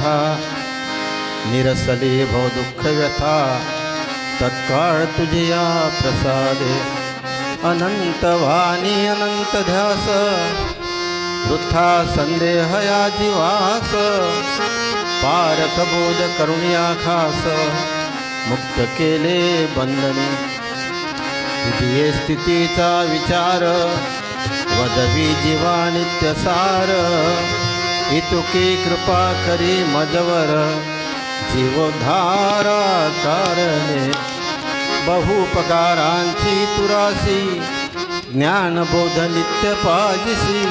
कथा निरसले भव दुःख व्यथा तत्काळ तुझिया प्रसादे अनंत वाणी अनंत ध्यास वृथा संदेह या जीवास पारख बोध करुणिया खास मुक्त केले बंधनी तुझी स्थितीचा विचार वदवी जीवा नित्यसार इतुकी कृपा करी मजवर जीवोद्धारा कारणे बहुपकारांची तुरासी ज्ञानबोध नित्य पाजिसी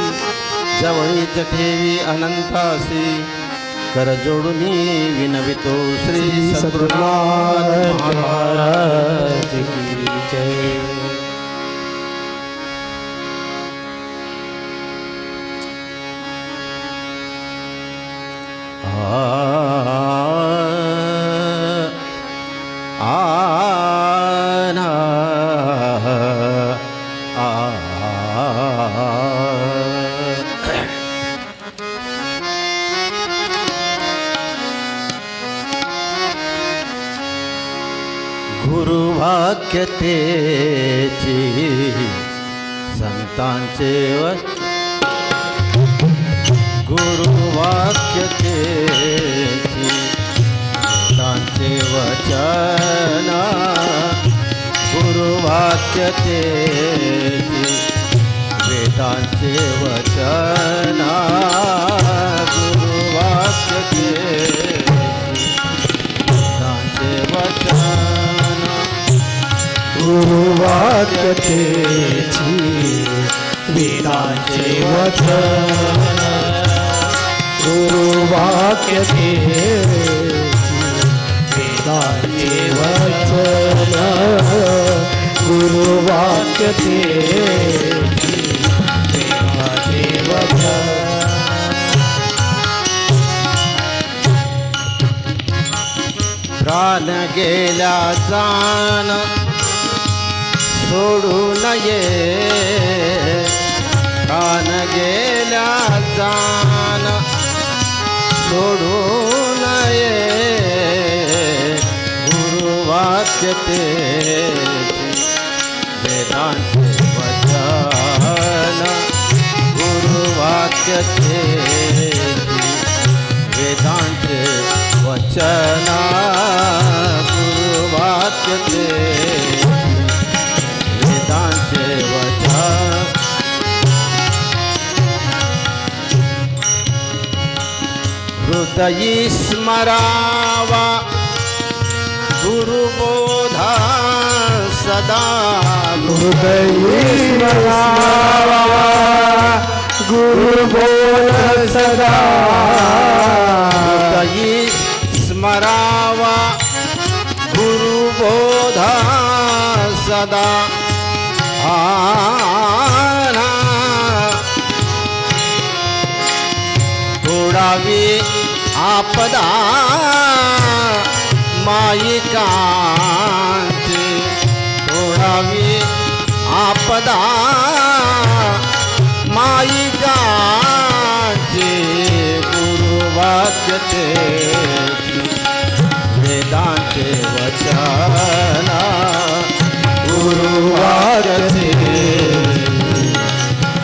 जवळीच ठेवी अनंतासी कर जोडुनी विनवितो श्री सद्गुरुनाथ महाराज की जय. गुरुवाक्य तेची संतांचे गुरुवाक्य तेची संतांचे वचन गुरुवाक्य तेची वेदांचे वचन गुरुवाक्य तेची वेदांचे वचन गुरुवाक्य तेची वेदांचे वचन गुरुवाक्य तेची वेदांचे वचन गुरुवाक्य तेची वेदांचे वचन. प्राण गेला जाण सोडू नये प्राण गेला जाण सोडू नये गुरुवाक्य तेची वेदांचे वचन गुरुवाक्य तेची वेदांचे वचन गुरुवाक्य तेची वेदांचे वचन. हृदयी स्मरावा गुरुबोधा सदा हृदयी स्मरावा गुरुबोध सदा हृदयी स्मरावा गुरुबोधा सदा तोडावी आपदा मायिकांची तोडावी आपदा मायिकांची गुरुवाक्य तेची वेदांचे वचन गुरुवाक्य तेची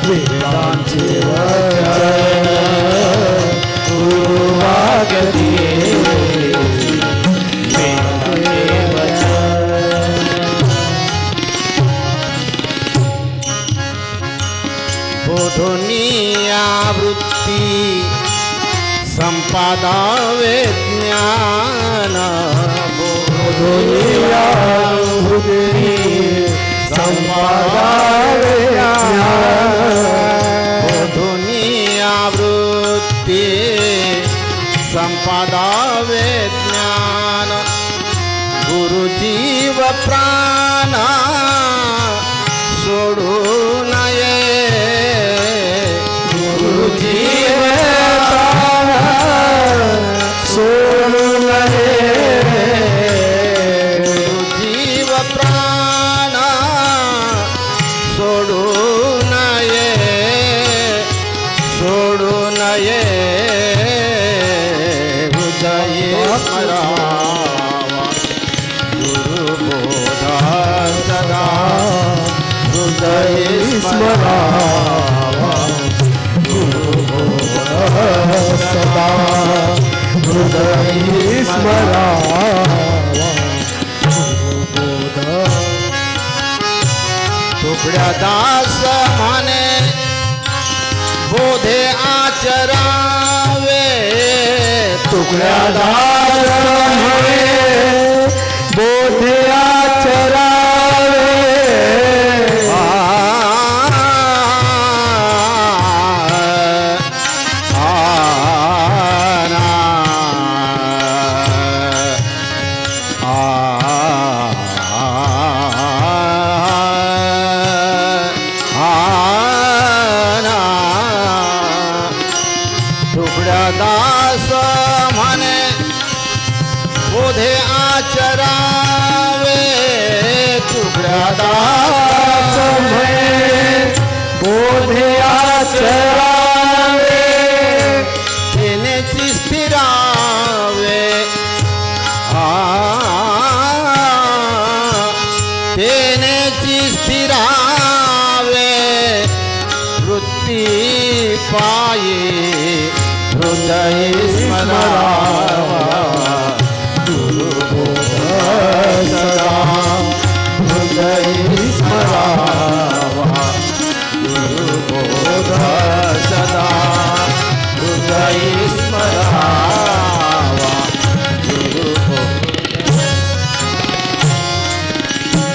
वेदांचे वचन गुरुवाक्य तेची वेदांचे वचन. बोधोनिया वृत्ती संपादावे ज्ञान बोधोनिया वृत्ती संपादावे ज्ञान बोधोनिया वृत्ती संपादावे ज्ञान गुरुजीव प्राण सोडू नये गुरुजीव प्राण सोडू नये गुरुजीव प्राण सोडू नये हृदये स्मरावा गुरुबोध सदा हृदये स्मरावा गुरुबोध सदा हृदयी स्मरावा गुरुबोध तुकड्या दास म्हणे बोधे आचरावे तुकड्या दास म्हणे बोधे आचरावे दास म्हणे बोधे आचरावे तुकड्या दास म्हणे बोधे आचरावे तेनेची स्थिरावे तेनेची स्थिरावे वृत्ती पाये हृदय स्मरावा गुरुबोध सदा हृदय स्मरावा गुरुबोध सदा हृदय स्मरावा गुरुबोध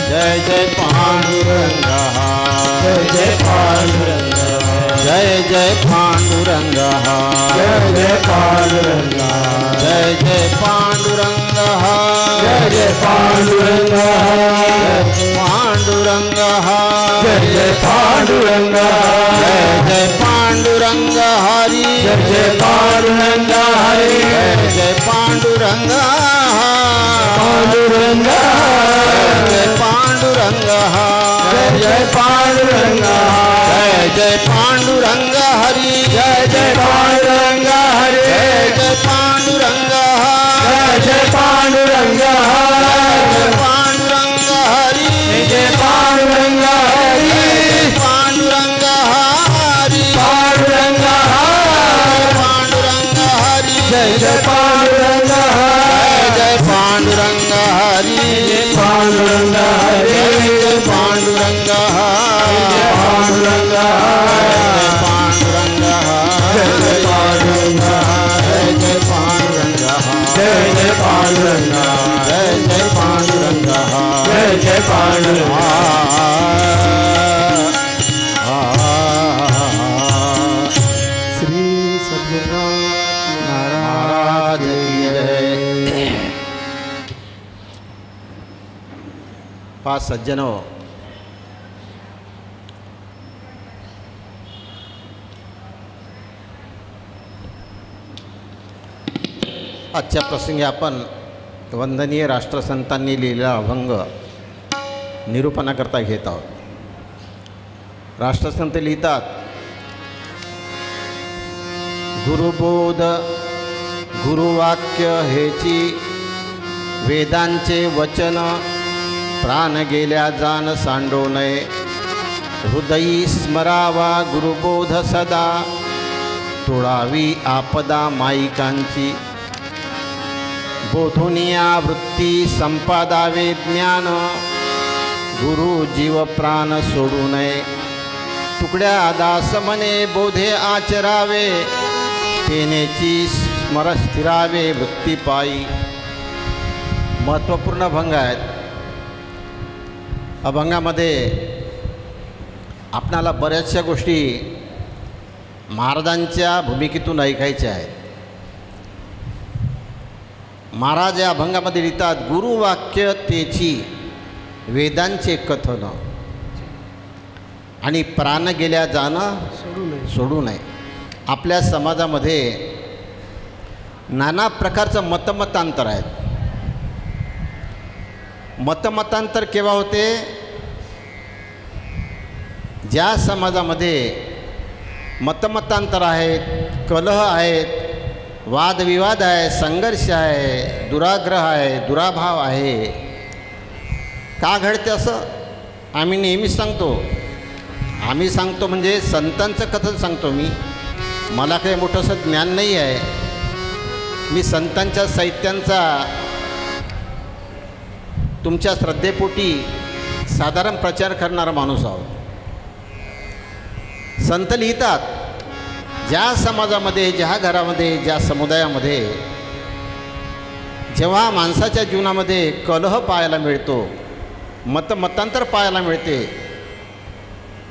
जय जय पांडुरंग जय जय पांडुरंग जय जय पांडुरंग जय जय पांडुरंग जय जय पांडुरंग जय जय पांडुरंग पांडुरंग जय जय पांडुरंग जय जय पांडुरंग हरी जय जय पांडुरंग हरी जय जय पांडुरंग पांडुरंग जय पांडुरंग जय जय पांडुरंग जय जय पांडुरंग हरी जय जय पांडुरंग हरी जय जय पांडुरंग जय जय पांडुरंग जय पांडुरंग हरी जय पांडुरंग हरी पांडुरंग हरी पांडुरंग पांडुरंग हरी जय जय पांडुरंग जय पांडुरंग हरी पांडुरंग हरी जय पांडुरंग पांडुरंग पांडुरंग जय जय पांडुरंग जय पांडुरंग जय जय पांडुरंग जय जय पांडुरंग जय जय पांडुरंग श्री सद्गुरुनाथ महाराज की जय। पाच सज्जनो, आजच्या प्रसंगी आपण वंदनीय राष्ट्रसंतांनी लिहिलेला अभंग निरूपणाकरता घेत आहोत. राष्ट्रसंत लिहितात, गुरुबोध गुरुवाक्य हेची वेदांचे वचन प्राण गेल्या जाण सांडो नये. हृदयी स्मरावा गुरुबोध सदा टोळावी आपदा माईकांची. बोधुनिया वृत्ती संपादावे ज्ञान गुरु जीव प्राण सोडू नये. तुकड्या दास म्हणे बोधे आचरावे तेनेची स्मर स्थिरावे वृत्ती पायी. महत्त्वपूर्ण अभंग आहेत. अभंगामध्ये आपणाला बऱ्याचशा गोष्टी महाराजांच्या भूमिकेतून ऐकायच्या आहेत. महाराज या अभंगामध्ये लिहितात, गुरुवाक्य तेची वेदांचे कथन आणि प्राण गेल्या जाणं सोडू नये. आपल्या समाजामध्ये नाना प्रकारचं मतमतांतर आहेत. मतमतांतर केव्हा होते? ज्या समाजामध्ये मतमतांतर आहेत, कलह आहेत, वादविवाद आहे, संघर्ष आहे, दुराग्रह आहे, दुराभाव आहे. का घडते असं? आम्ही नेहमीच सांगतो. आम्ही सांगतो म्हणजे संतांचं कथन सांगतो मी. मला काही मोठंसं ज्ञान नाही आहे. मी संतांच्या साहित्यांचा तुमच्या श्रद्धेपोटी साधारण प्रचार करणारा माणूस आहोत. संत लिहितात, ज्या समाजामध्ये, ज्या घरामध्ये, ज्या समुदायामध्ये जेव्हा माणसाच्या जीवनामध्ये कलह पाहायला मिळतो, मतांतर पाहायला मिळते,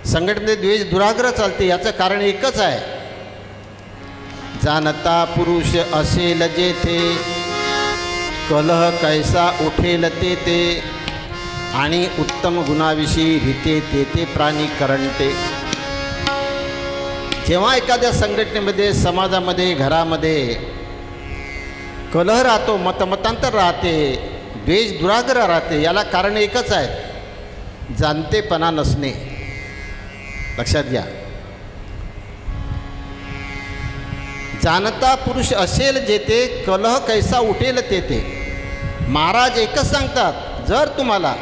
संघटनेत द्वेष दुराग्रह चालते, याचं कारण एकच आहे. जाणता पुरुष असेल जेथे कलह कैसा उठेल ते आणि उत्तम गुणाविषयी रीते ते प्राणी करंटे. जेव्हा एखाद्या संघटनेमध्ये, समाजामध्ये, घरामध्ये कलह राहतो, मतांतर राहते, द्वेष दुराग्रह राहते, याला कारण एकच आहे, जाणतेपणा नसणे. लक्षात घ्या. जाणता पुरुष असेल जेथे कलह कैसा उठेल ते. महाराज एकच सांगतात, जर तुम्हाला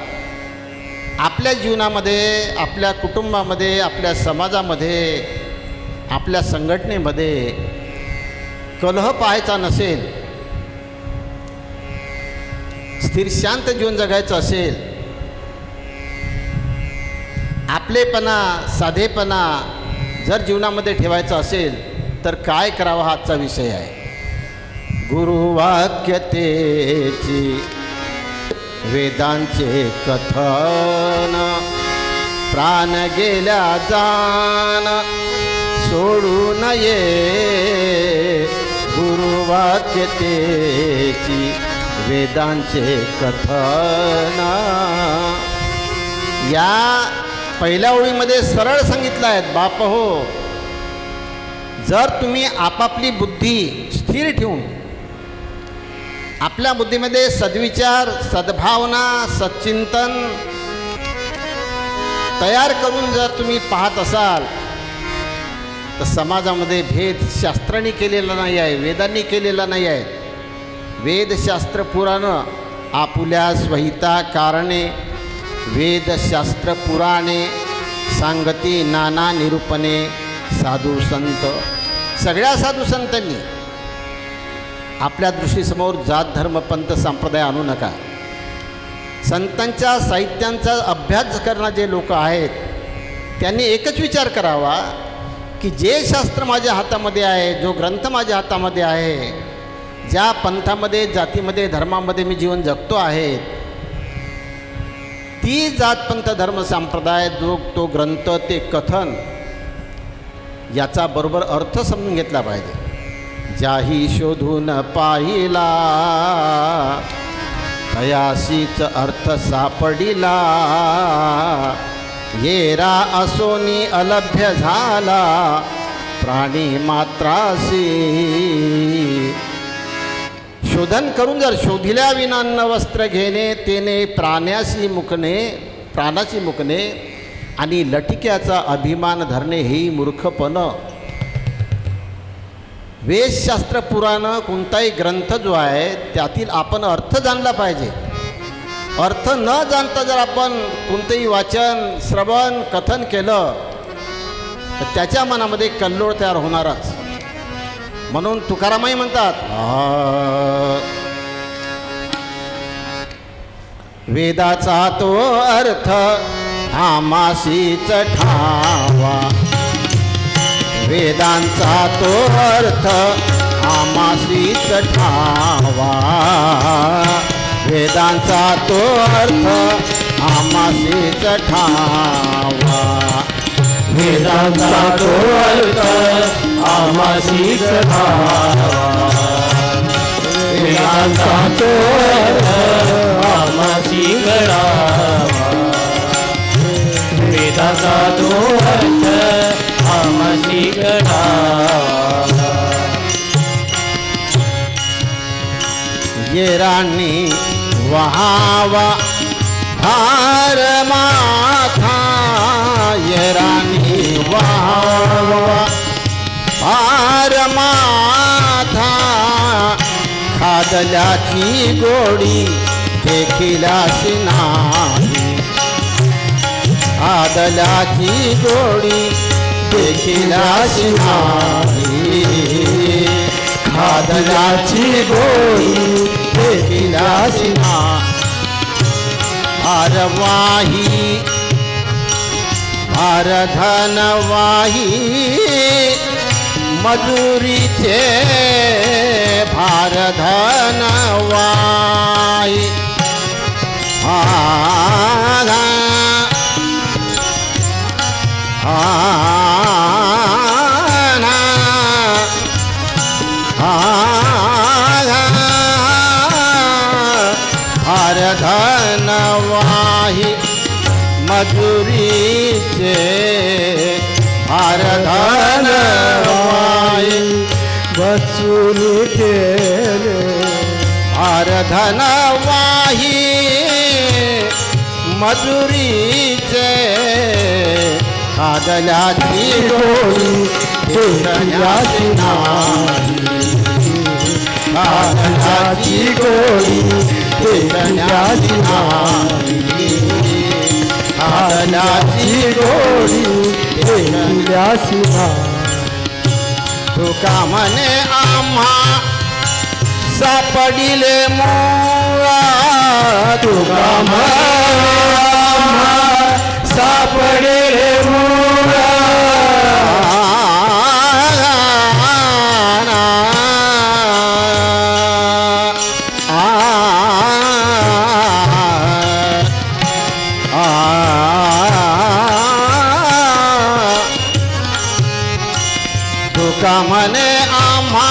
आपल्या जीवनामध्ये, आपल्या कुटुंबामध्ये, आपल्या समाजामध्ये, आपल्या संघटनेमध्ये कलह पाहायचा नसेल, स्थिर शांत जीवन जगायचं असेल, आपलेपणा, साधेपणा जर जीवनामध्ये ठेवायचं असेल तर काय करावं हा आजचा विषय आहे. गुरुवाक्यतेची वेदांचे कथन प्राण गेल्या जाण सोडू नये. गुरुवाक्यतेची वेदांचे कथन. या पहिल्या ओळीमध्ये सरळ सांगितलं आहे, बाप हो, जर तुम्ही आपापली बुद्धी स्थिर ठेवून आपल्या बुद्धीमध्ये सद्विचार, सद्भावना, सच्चिंतन तयार करून जर तुम्ही पाहत असाल तर समाजामध्ये भेद शास्त्रांनी केलेला नाही आहे, वेदांनी केलेला नाही आहे. वेदशास्त्र पुराणं आपुल्या स्वहिता कारणे, वेदशास्त्र पुराणे सांगती नाना निरूपणे. साधू संत, सगळ्या साधू संतांनी आपल्या दृष्टीसमोर जात धर्म पंथ संप्रदाय आणू नका. संतांच्या साहित्यांचा अभ्यास करणारे जे लोक आहेत त्यांनी एकच विचार करावा की जे शास्त्र माझ्या हातामध्ये आहे, जो ग्रंथ माझ्या हातामध्ये आहे, ज्या पंथामध्ये, जातीमध्ये, धर्मामध्ये मी जीवन जगतो आहे, ती जातपंथ धर्म संप्रदाय, जो तो ग्रंथ, ते कथन, याचा बरोबर अर्थ समजून घेतला पाहिजे. ज्याही शोधून पाहिला तयासीच अर्थ सापडिला. येरा असोनी अलभ्य झाला प्राणी मात्रासी. शोधन करून जर शोधिल्या विनान्न वस्त्र घेणे, तेने प्राण्याशी मुकणे आणि लटिक्याचा अभिमान धरणे हेही मूर्खपण. वेदशास्त्र पुराण, कोणताही ग्रंथ जो आहे त्यातील आपण अर्थ जाणला पाहिजे. अर्थ न जाणता जर आपण कोणतंही वाचन, श्रवण, कथन केलं तर त्याच्या मनामध्ये कल्लोळ तयार होणारच. म्हणून तुकारामही म्हणतात, वेदाचा तो अर्थ आमासीच ठावा. वेदांचा तो अर्थ आमासीच ठावा. वेदांचा तो अर्थ आमासीच ठावा. वेदांचा तो अर्थ आमासीच ठावा. वेदांचा तो अर्थ आमासी घडावा. वेदांचा तो अर्थ आमासी घडावा. येरांनी वहावा भार माथा. येरांनी वहावा भार माथा. आदल्याची गोडी देखिलाशी नाही, आदल्याची गोडी देखिलाशी नाही, आदल्याची गोडी देखिलाशी नाही. भारवाही भारधनवाही मजुरीचे भारधनवाही आना भारधनवाही मजुरीचे भारधनवाही वसूल केले भारधनवाही मजुरीचे आदल्याची गोडी देखिलाशी नाही, आदल्याची गोडी देखिलाशी नाही, आदल्याची गोडी देखिलाशी नाही. तुका म्हणे आम्हा सापडिले मोळा, तुका म्हणे आम्हा सापडिले मूळा तुका म्हणे आम्हा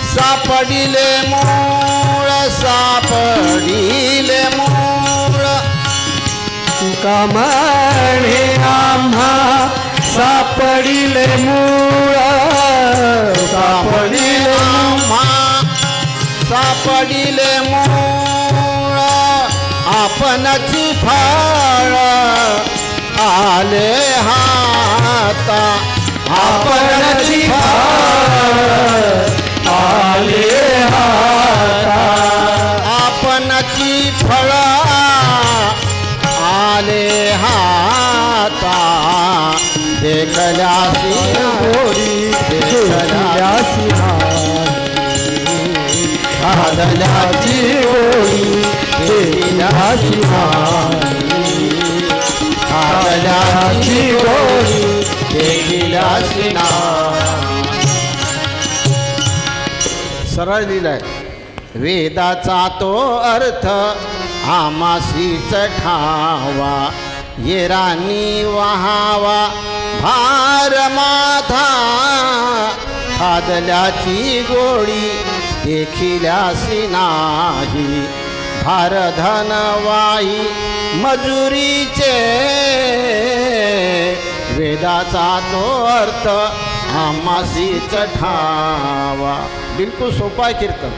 सापडिले मूळ, सापडिले मूळ. तुका म्हणे आम्हा सापडिले मूळा, सापडिले आम्हा सापडिले मूळ. आपणची फळ आले हाता, आपणची फळ आले हाता, आपणची फळ आले हाता. देखल्यासी गोडी देखिलाशी नाही, आदल्याची गोडी देखिलाशी नाही, आदल्याची गोडी देखिलाशी नाही. सरळ लिहिलंय. वेदाचा तो अर्थ आमासीच ठावा, येरानी वहावा भार माथा. आदल्याची गोडी देखिलाशी नाही, भारधनवाही मजुरीचे. वेदाचा तो अर्थ आमासीच ठावा. बिलकुल सोपा आहे कीर्तन.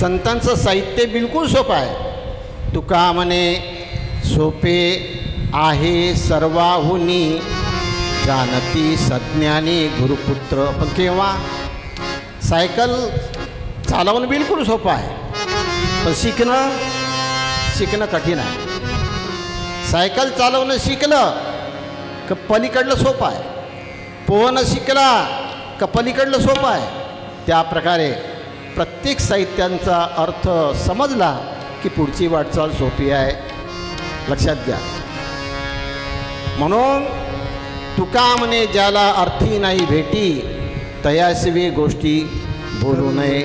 संतांचं साहित्य बिलकुल सोपं आहे. तुका म्हणे सोपे आहे सर्वाहुनी, जानती सज्ञानी गुरुपुत्र. पण केव्हा? सायकल चालवणं बिलकुल सोपं आहे, पण शिकणं कठीण आहे. सायकल चालवणं शिकलं का पलीकडलं सोपं आहे, पोहणं शिकला का पलीकडलं सोपं आहे. त्या प्रकारे प्रत्येक साहित्यांचा अर्थ समजला की पुढची वाटचाल सोपी आहे. लक्षात घ्या. म्हणून तुका म्हणे ज्याला अर्थी नाही भेटी, तयाशिवी गोष्टी बोलू नये.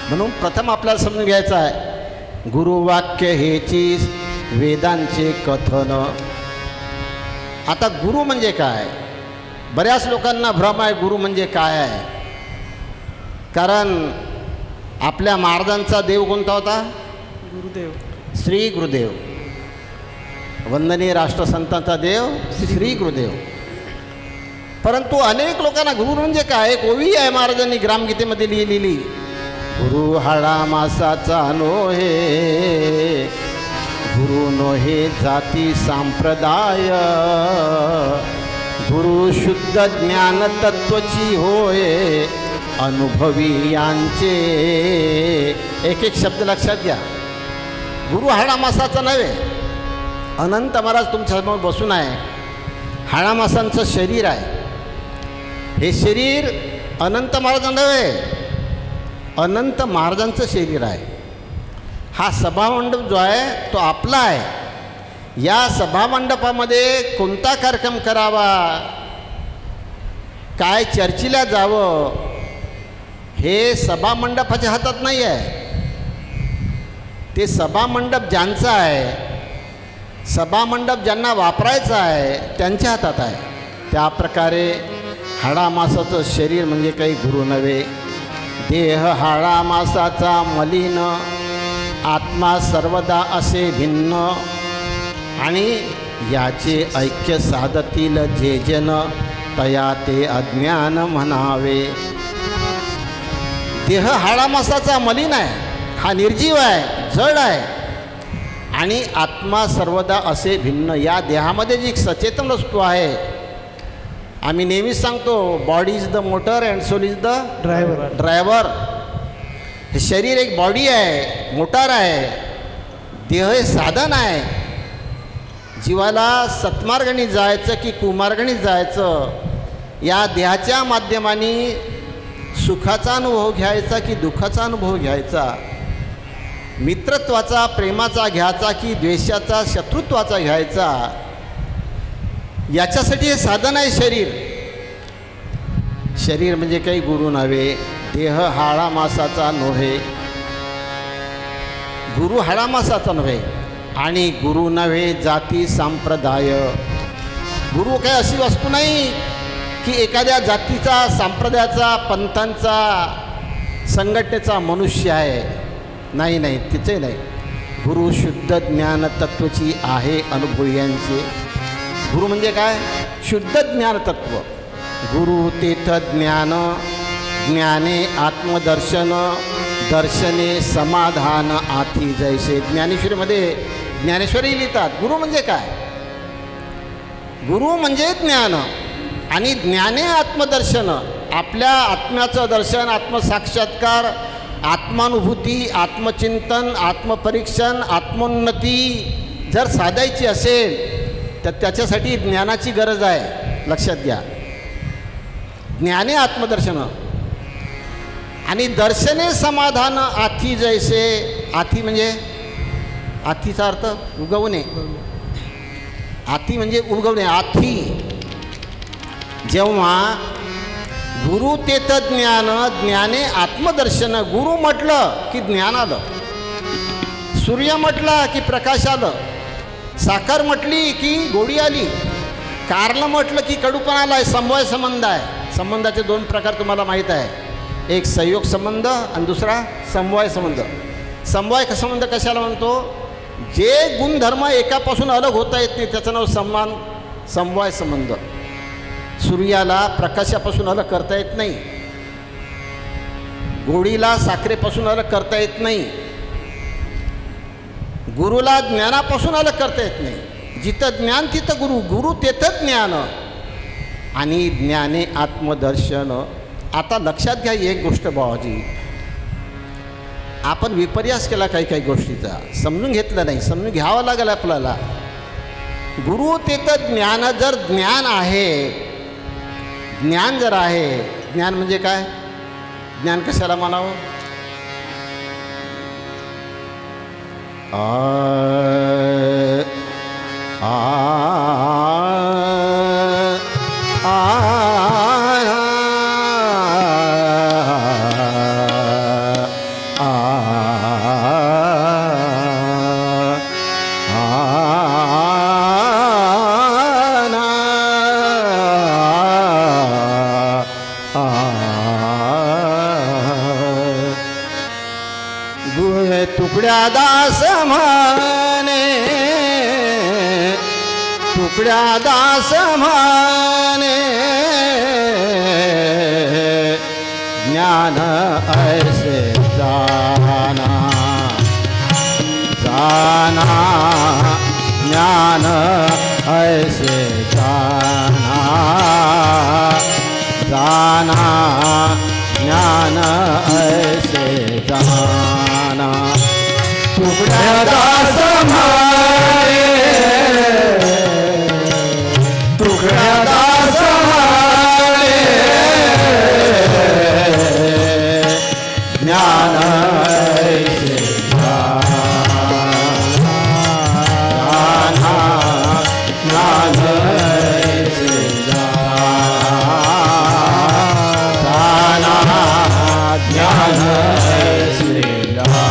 म्हणून प्रथम आपल्याला समजून घ्यायचं आहे गुरुवाक्य हेची वेदांचे कथन. आता गुरु म्हणजे काय? बऱ्याच लोकांना भ्रम आहे गुरु म्हणजे काय आहे. कारण आपल्या महाराजांचा देव कोणता होता? गुरुदेव, श्री गुरुदेव. वंदनीय राष्ट्रसंतांचा देव श्री गुरुदेव. परंतु अनेक लोकांना गुरु म्हणजे काय? एक ओवी आहे महाराजांनी ग्रामगीतेमध्ये लिहिलेली. गुरु हाडा मासाचा नोहे, गुरु नोहे जाती संप्रदाय. गुरु शुद्ध ज्ञान तत्वची होय, अनुभवी यांचे. एक एक शब्द लक्षात घ्या. गुरु हाडामासाचा नव्हे. अनंत महाराज तुमच्यासमोर बसून आहे. हाडामासांचं शरीर आहे. हे शरीर अनंत महाराजांचं नव्हे, अनंत महाराजांचं शरीर आहे. हा सभामंडप जो आहे तो आपला आहे. या सभामंडपामध्ये कोणता कार्यक्रम करावा, काय चर्चेला जावं, हे सभामंडपाच्या हातात नाही आहे. ते सभामंडप ज्यांचा आहे, सभामंडप ज्यांना वापरायचा आहे त्यांच्या हातात आहे. त्याप्रकारे हाडामासाचं शरीर म्हणजे काही गुरु नव्हे. देह हाडामासाचा मलिन, आत्मा सर्वदा असे भिन्न, आणि याचे ऐक्य साधतील जे जन, तया ते अज्ञान म्हणावे. देह हाडामासाचा मलिन आहे, हा निर्जीव आहे, जड आहे, आणि आत्मा सर्वदा असे भिन्न. या देहामध्ये जी सचेतन वस्तू आहे, आम्ही नेहमीच सांगतो, body is the motor and soul is the driver. हे शरीर एक बॉडी आहे, मोटार आहे. देह हे साधन आहे. जीवाला सत्मार्गाने जायचं की कुमार्गाने जायचं, या देहाच्या माध्यमाने सुखाचा अनुभव घ्यायचा की दुःखाचा अनुभव घ्यायचा, मित्रत्वाचा प्रेमाचा घ्यायचा की द्वेषाचा शत्रुत्वाचा घ्यायचा, याच्यासाठी हे साधन आहे शरीर. शरीर म्हणजे काही गुरु नव्हे. देह हाडामासाचा नव्हे, गुरु हाडामासाचा नव्हे, आणि गुरु नव्हे जाती संप्रदाय. गुरु काही अशी वस्तू नाही की एखाद्या जातीचा, संप्रदायाचा, पंथांचा, संघटनेचा मनुष्य आहे. नाही नाही, तिचे नाही. गुरु शुद्ध ज्ञान तत्त्वची आहे अनुभूयांचे. गुरु म्हणजे काय? शुद्ध ज्ञान तत्व. गुरु तेथ ज्ञान, ज्ञाने आत्मदर्शन, दर्शने समाधान आती जैसे. ज्ञानेश्वरीमध्ये ज्ञानेश्वरी लिहितात. गुरु म्हणजे काय? गुरु म्हणजे ज्ञान, आणि ज्ञाने आत्मदर्शन, आपल्या आत्म्याचं दर्शन, आत्मसाक्षात्कार, आत्मानुभूती, आत्मचिंतन, आत्मपरीक्षण, आत्मोन्नती जर साधायची असेल तर त्याच्यासाठी ज्ञानाची गरज आहे. लक्षात घ्या. ज्ञाने आत्मदर्शन आणि दर्शने समाधान आथी जैसे. आथी म्हणजे, आथीचा अर्थ उगवणे. आथी म्हणजे उगवणे. आथी. जेव्हा गुरु तेथ ज्ञान, ज्ञाने आत्मदर्शन. गुरु म्हटलं की ज्ञान आलं, सूर्य म्हटला की प्रकाश आलं, साखर म्हटली की गोडी आली, कारलं म्हटलं की कडूपणा आला. समवाय संबंध आहे. संबंधाचे दोन प्रकार तुम्हाला माहीत आहे. एक संयोग संबंध आणि दुसरा समवाय संबंध. समवाय संबंध कशाला म्हणतो? जे गुणधर्म एकापासून अलग होता येत नाही त्याचं नाव समवाय संबंध. सूर्याला प्रकाशापासून अलग करता येत नाही, गोडीला साखरेपासून अलग करता येत नाही, गुरुला ज्ञानापासून अलग करता येत नाही. जिथं ज्ञान तिथं गुरु, गुरु तेथं ज्ञान, आणि ज्ञाने आत्मदर्शन. आता लक्षात घ्या एक गोष्ट भावाजी, आपण विपर्यास केला काही काही गोष्टीचा, समजून घेतलं नाही. समजून घ्यावं लागेल आपल्याला. गुरु तेथं ज्ञान. जर ज्ञान आहे, ज्ञान जर आहे, ज्ञान म्हणजे काय? ज्ञान कशाला म्हणावं? तुकड्या दास म्हणे, तुकड्या दास म्हणे, ज्ञान ऐसे जाना, जाना, ज्ञान ऐसे जाना, जाना, ज्ञान ऐसे जाना तुकड्या दास म्हणे तुकड्या दास म्हणे ज्ञान ऐसे जाना ज्ञान ऐसे जाना ज्ञान ऐसे जाना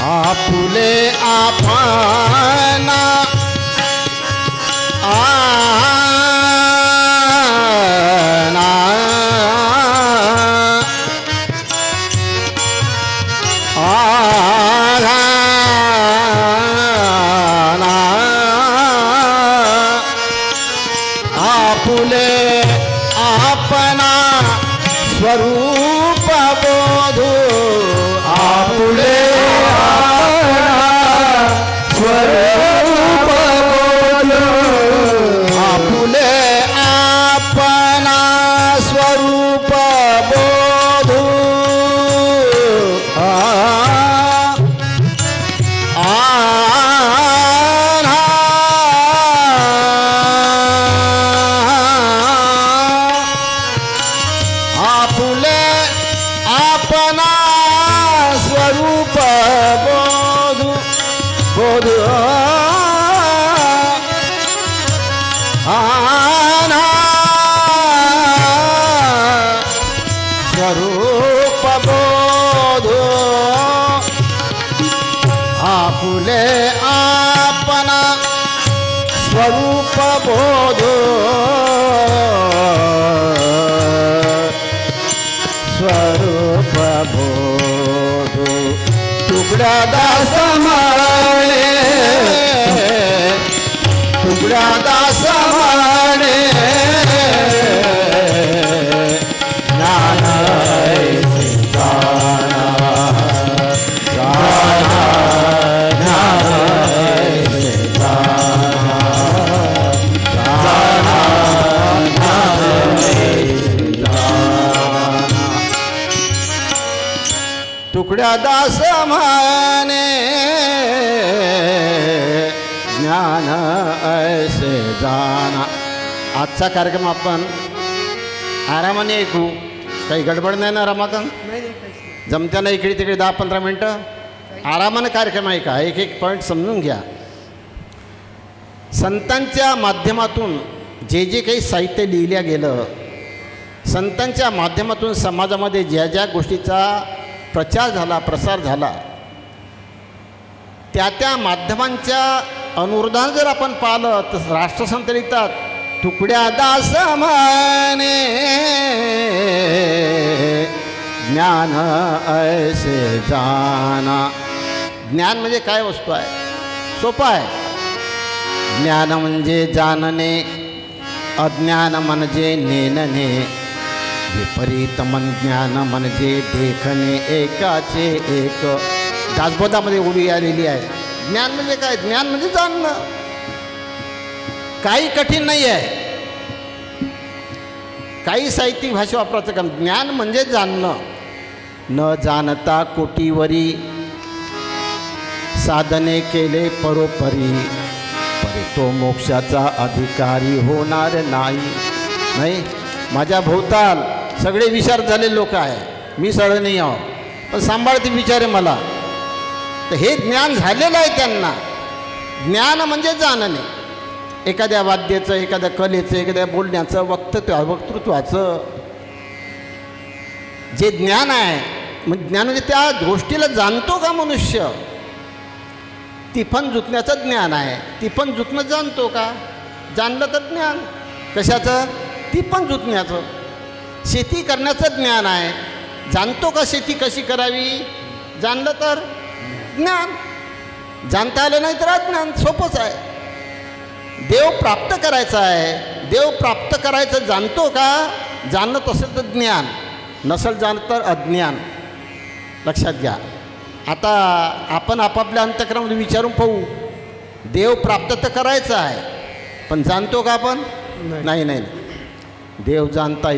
आपुले आपना आना आना आपुले आपना स्वरूप बोधू आपुले स्वरूप बोलू आपुले आपना स्वरूप बोधू आपुले आपना स्वरूप बोधू बोधू आना स्वरूप बोधू आपुले आपना स्वरूप बोधू स्वरूप बोधू तुकड्या दास म्हणे तुकड्या दास म्हणे ज्ञान ऐसे जाना जाना ज्ञान ऐसे जाना जाना ज्ञान ऐसे जाना तुकड्या दास म्हणे ज्ञान ऐसे जाना. आजचा कार्यक्रम आपण आरामाने ऐकू. काही गडबड नाही ना रमाकांत? जमत्यानं इकडे तिकडे 10-15 मिनटं आरामानं कार्यक्रम ऐका. एक एक पॉईंट समजून घ्या. संतांच्या माध्यमातून जे जे काही साहित्य लिहिल्या गेलं, संतांच्या माध्यमातून समाजामध्ये ज्या ज्या गोष्टीचा प्रचार झाला, प्रसार झाला, त्या त्या माध्यमांच्या अनुरोधानं जर आपण पाहिलं तर राष्ट्रसंत लिहितात तुकड्या दास म्हणे ज्ञान ऐसे जाना. ज्ञान म्हणजे काय वस्तू आहे? सोपं आहे. ज्ञान म्हणजे जाणणे, अज्ञान म्हणजे नेणणे, विपरीत मन ज्ञान म्हणजे देखणे एकाचे एक. दासबोधामध्ये उडी आलेली आहे. ज्ञान म्हणजे काय? ज्ञान म्हणजे जाणणं. काही कठीण नाही आहे. काही साहित्यिक भाषा वापरायचं काम. ज्ञान म्हणजे जाणणं. न जाणता कोटीवरी साधने केले परोपरी, परी तो मोक्षाचा अधिकारी होणार नाही. नाही, माझ्या भोवताल सगळे विचार झाले लोक आहे. मी सगळं नाही आहो, पण सांभाळते विचार आहे मला. तर हे ज्ञान झालेलं आहे त्यांना. ज्ञान म्हणजे जाणणे. एखाद्या वाद्याचं, एखाद्या कलेचं, एखाद्या बोलण्याचं, वक्तृत्वाचं जे ज्ञान आहे, मग ज्ञान म्हणजे त्या गोष्टीला जाणतो का मनुष्य? तिफन जुतण्याचं ज्ञान आहे. तिफन जुतणं जाणतो का? जाणलं तर ज्ञान. कशाचं? तिफन जुतण्याचं. शेती करण्याचं ज्ञान आहे. जाणतो का शेती कशी करावी? जाणलं तर ज्ञान. जाणता आलं नाही तर अज्ञान. सोपंच आहे. देव प्राप्त करायचा आहे. देव प्राप्त करायचं जाणतो का? जाणत असेल तर ज्ञान, नसेल जाणत तर अज्ञान. लक्षात घ्या. आता आपण आपापल्या अंतःकरणामध्ये विचारून पाहू. देव प्राप्त तर करायचा आहे, पण जाणतो का आपण? नाही नाही. देव जाणता